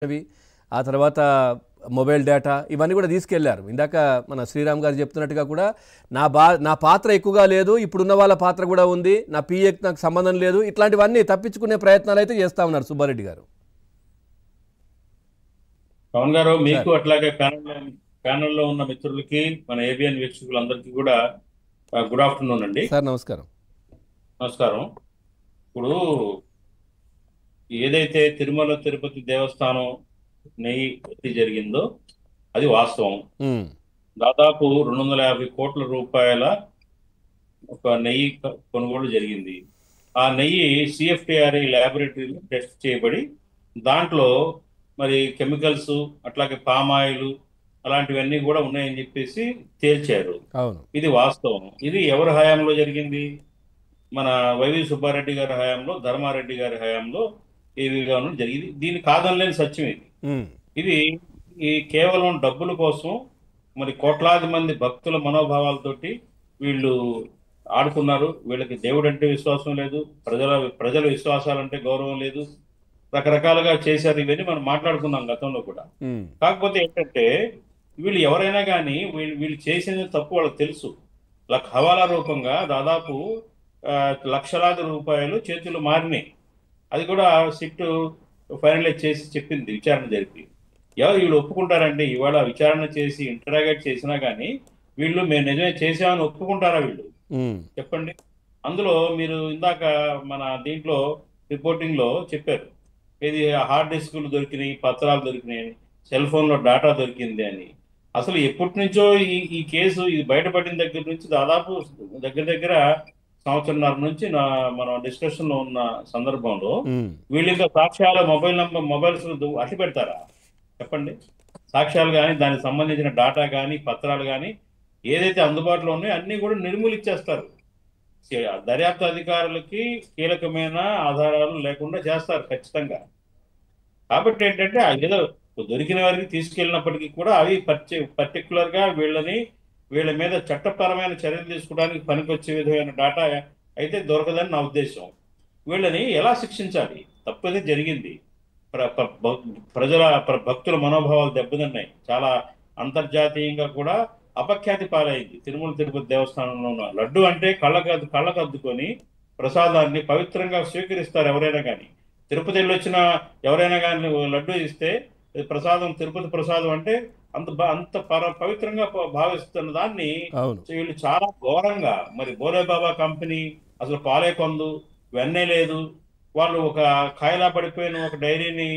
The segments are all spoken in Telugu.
ఆ తర్వాత మొబైల్ డేటా ఇవన్నీ కూడా తీసుకెళ్లారు. ఇందాక మన శ్రీరామ్ గారు చెప్తున్నట్టుగా కూడా నా పాత్ర ఎక్కువగా లేదు, ఇప్పుడున్న వాళ్ళ పాత్ర కూడా ఉంది, నా పీఏకి నాకు సంబంధం లేదు, ఇట్లాంటివన్నీ తప్పించుకునే ప్రయత్నాలు అయితే చేస్తా ఉన్నారు సుబ్బారెడ్డి గారు. పవన్ గారు, మీకు సార్ అట్లాగే ప్యానెల్లో ఉన్న మిత్రులకి, మన ఏబిఎన్ వీక్షకులందరికీ కూడా గుడ్ ఆఫ్టర్నూన్ అండి. సార్ నమస్కారం. నమస్కారం. ఇప్పుడు ఏదైతే తిరుమల తిరుపతి దేవస్థానం నెయ్యి ఎత్తి జరిగిందో అది వాస్తవం. దాదాపు 250 కోట్ల రూపాయల ఒక నెయ్యి కొనుగోలు జరిగింది. ఆ నెయ్యి సిఎఫ్టిఆర్ఐ ల్యాబొరేటరీలో టెస్ట్ చేయబడి దాంట్లో మరి కెమికల్స్ అట్లాగే పామాయిల్ అలాంటివన్నీ కూడా ఉన్నాయని చెప్పేసి తేల్చారు. అవును. ఇది వాస్తవం. ఇది ఎవరి హయాంలో జరిగింది? మన వైవి సుబ్బారెడ్డి గారి హయాంలో, ధర్మారెడ్డి గారి హయాంలో ఈ విధానం జరిగింది. దీన్ని కాదనలేని సత్యం ఇది. ఇది ఈ కేవలం డబ్బుల కోసం మరి కోట్లాది మంది భక్తుల మనోభావాలతోటి వీళ్ళు ఆడుకున్నారు. వీళ్ళకి దేవుడు అంటే విశ్వాసం లేదు, ప్రజల విశ్వాసాలంటే గౌరవం లేదు, రకరకాలుగా చేశారు. ఇవన్నీ మనం మాట్లాడుకున్నాం గతంలో కూడా. కాకపోతే ఏంటంటే వీళ్ళు ఎవరైనా కానీ వీళ్ళు చేసిన తప్పు వాళ్ళకి తెలుసు. హవాలా రూపంగా దాదాపు లక్షలాది రూపాయలు చేతులు మారినాయి. అది కూడా సిట్ ఫైనలైజ్ చేసి చెప్పింది విచారణ జరిపి. వీళ్ళు ఒప్పుకుంటారంటే ఇవాళ విచారణ చేసి ఇంటరాగేట్ చేసినా కానీ వీళ్ళు మేము నిజమే చేసామని ఒప్పుకుంటారా వీళ్ళు? చెప్పండి. అందులో మీరు ఇందాక మన దీంట్లో రిపోర్టింగ్ లో చెప్పారు, ఇది హార్డ్ డిస్కులు దొరికినాయి, పత్రాలు దొరికినాయి, సెల్ ఫోన్ లో డేటా దొరికింది అని. అసలు ఎప్పటి నుంచో ఈ కేసు ఇది బయటపడిన దగ్గర నుంచి దాదాపు దగ్గర సంవత్సరంన్నర నుంచి మనం డిస్కషన్ లో ఉన్న సందర్భంలో వీళ్ళు ఇంకా సాక్ష్యాల మొబైల్స్ అట్టి పెడతారా? చెప్పండి. సాక్ష్యాలు కానీ దానికి సంబంధించిన డేటా కానీ పత్రాలు కానీ ఏదైతే అందుబాటులో ఉన్నాయో అన్ని కూడా నిర్మూలించేస్తారు. దర్యాప్తు అధికారులకి కీలకమైన ఆధారాలు లేకుండా చేస్తారు ఖచ్చితంగా. కాబట్టి ఏంటంటే ఏదో దొరికిన వారికి తీసుకెళ్ళినప్పటికీ కూడా అవి పర్టికులర్ గా వీళ్ళ మీద చట్టపరమైన చర్యలు తీసుకోవడానికి పనికొచ్చే విధమైన డేటా అయితే దొరకదని నా ఉద్దేశం. వీళ్ళని ఎలా శిక్షించాలి? తప్పదే జరిగింది. భక్తుల మనోభావాలు దెబ్బతిన్నాయి. చాలా అంతర్జాతీయంగా కూడా అపఖ్యాతి పాలైంది. తిరుమల తిరుపతి దేవస్థానంలో ఉన్న లడ్డు అంటే కళ్ళకు అద్దుకొని ప్రసాదాన్ని పవిత్రంగా స్వీకరిస్తారు ఎవరైనా కానీ. తిరుపతి వెళ్ళి వచ్చిన ఎవరైనా కానీ లడ్డు ఇస్తే ప్రసాదం, తిరుపతి ప్రసాదం అంటే అంత పవిత్రంగా భావిస్తున్న దాన్ని వీళ్ళు చాలా ఘోరంగా, మరి బోలేబాబా కంపెనీ అసలు పాలే కొందు, వెన్నే లేదు, వాళ్ళు ఒక కాయలా పడిపోయిన ఒక డైరీని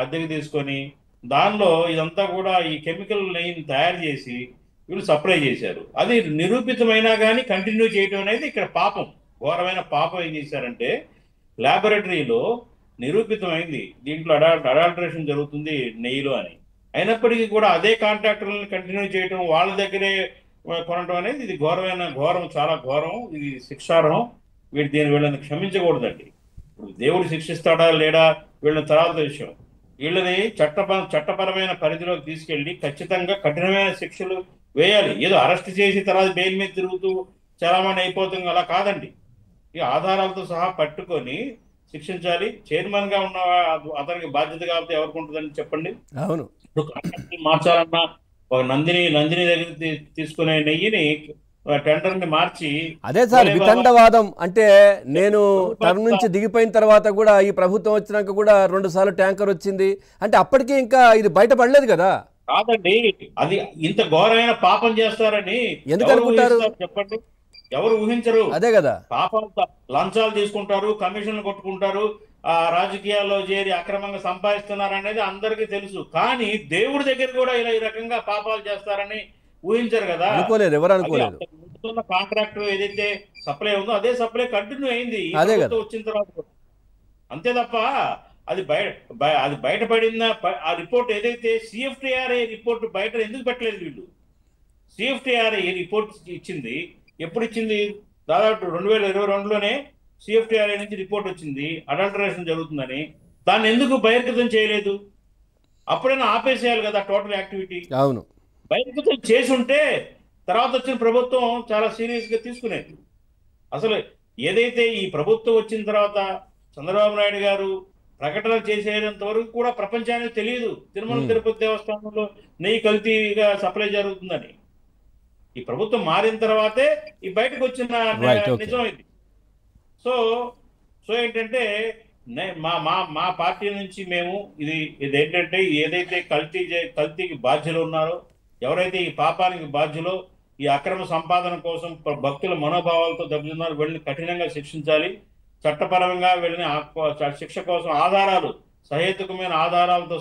అద్దెకి తీసుకొని దానిలో ఇదంతా కూడా ఈ కెమికల్ నెయ్యిని తయారు చేసి వీళ్ళు సప్లై చేశారు. అది నిరూపితమైనా కానీ కంటిన్యూ చేయడం అనేది ఇక్కడ పాపం, ఘోరమైన పాపం. ఏం చేశారంటే ల్యాబొరేటరీలో నిరూపితమైంది దీంట్లో అడాల్టరేషన్ జరుగుతుంది నెయ్యిలో అని. అయినప్పటికీ కూడా అదే కాంట్రాక్టర్లను కంటిన్యూ చేయడం, వాళ్ళ దగ్గరే కొనడం అనేది ఇది ఘోరం, చాలా ఘోరం. ఇది శిక్షార్హం. వీళ్ళని క్షమించకూడదండి. ఇప్పుడు దేవుడు శిక్షిస్తాడా లేడా వీళ్ళని తర్వాత విషయం. వీళ్ళని చట్టపరమైన పరిధిలోకి తీసుకెళ్లి ఖచ్చితంగా కఠినమైన శిక్షలు వేయాలి. ఏదో అరెస్ట్ చేసి తర్వాత బెయిల్ మీద తిరుగుతూ చలామణి అయిపోతుంది అలా కాదండి. ఈ ఆధారాలతో సహా పట్టుకొని శిక్షించాలి. చైర్మన్ గా ఉన్న అతనికి బాధ్యత కాబట్టి ఎవరికి ఉంటుందని చెప్పండి. అవును. మార్చాలన్నా ఒక నందిని దగ్గర తీసుకునే నెయ్యిని టెండర్ ని మార్చి, అదే సార్ వితండవాదం అంటే. నేను టర్మ్ నుంచి దిగిపోయిన తర్వాత కూడా ఈ ప్రభుత్వం వచ్చినాక కూడా 2 సార్లు ట్యాంకర్ వచ్చింది అంటే అప్పటికీ ఇంకా ఇది బయటపడలేదు కదా. కాదండి, అది ఇంత ఘోరమైన పాపం చేస్తారని ఎందుకు అనుకుంటారు చెప్పండి? ఎవరు ఊహించరు. అదే కదా. పాపం, లంచాలు తీసుకుంటారు, కమిషన్లు కొట్టుకుంటారు, రాజకీయాల్లో చేరి అక్రమంగా సంపాదిస్తున్నారు అనేది అందరికీ తెలుసు. కానీ దేవుడి దగ్గర కూడా ఈ రకంగా పాపాలు చేస్తారని ఊహించరు కదా. అనుకోలేదు, ఎవరు అనుకోలేదు. కాంట్రాక్ట్ ఏదైతే సప్లై ఉందో అదే సప్లై కంటిన్యూ అయింది వచ్చిన తర్వాత. అంతే తప్ప అది బయటపడిన ఆ రిపోర్ట్ ఏదైతే సిఎఫ్టిఆర్ఐ రిపోర్ట్ బయట ఎందుకు పెట్టలేదు వీళ్ళు? సిఎఫ్టిఆర్ఐ రిపోర్ట్ ఇచ్చింది. ఎప్పుడు ఇచ్చింది? దాదాపు 2022లోనే సిఎఫ్టిఆర్ఐ నుంచి రిపోర్ట్ వచ్చింది అడల్టరేషన్ జరుగుతుందని. దాన్ని ఎందుకు బహిర్గతం చేయలేదు? అప్పుడైనా ఆపేసేయాలి కదా టోటల్ యాక్టివిటీ. అవును, బహిర్గతం చేసి ఉంటే తర్వాత వచ్చిన ప్రభుత్వం చాలా సీరియస్ గా తీసుకునేది. అసలు ఏదైతే ఈ ప్రభుత్వం వచ్చిన తర్వాత చంద్రబాబు నాయుడు గారు ప్రకటనలు చేసేంత వరకు కూడా ప్రపంచానికి తెలియదు తిరుమల తిరుపతి దేవస్థానంలో నెయ్యి కల్తీగా సప్లై జరుగుతుందని. ఈ ప్రభుత్వం మారిన తర్వాతే ఈ బయటకు వచ్చిన రైట్, ఓకే. నిజం ఇది. సో సో ఏంటంటే మా మా మా పార్టీ నుంచి మేము ఇదేంటంటే ఏదైతే కల్తీకి బాధ్యులు ఉన్నారో, ఎవరైతే ఈ పాపానికి బాధ్యులో, ఈ అక్రమ సంపాదన కోసం భక్తుల మనోభావాలతో దెబ్బతిన్నారో వీళ్ళని కఠినంగా శిక్షించాలి. చట్టపరంగా వీళ్ళని శిక్ష కోసం ఆధారాలు, సహేతుకమైన ఆధారాలతో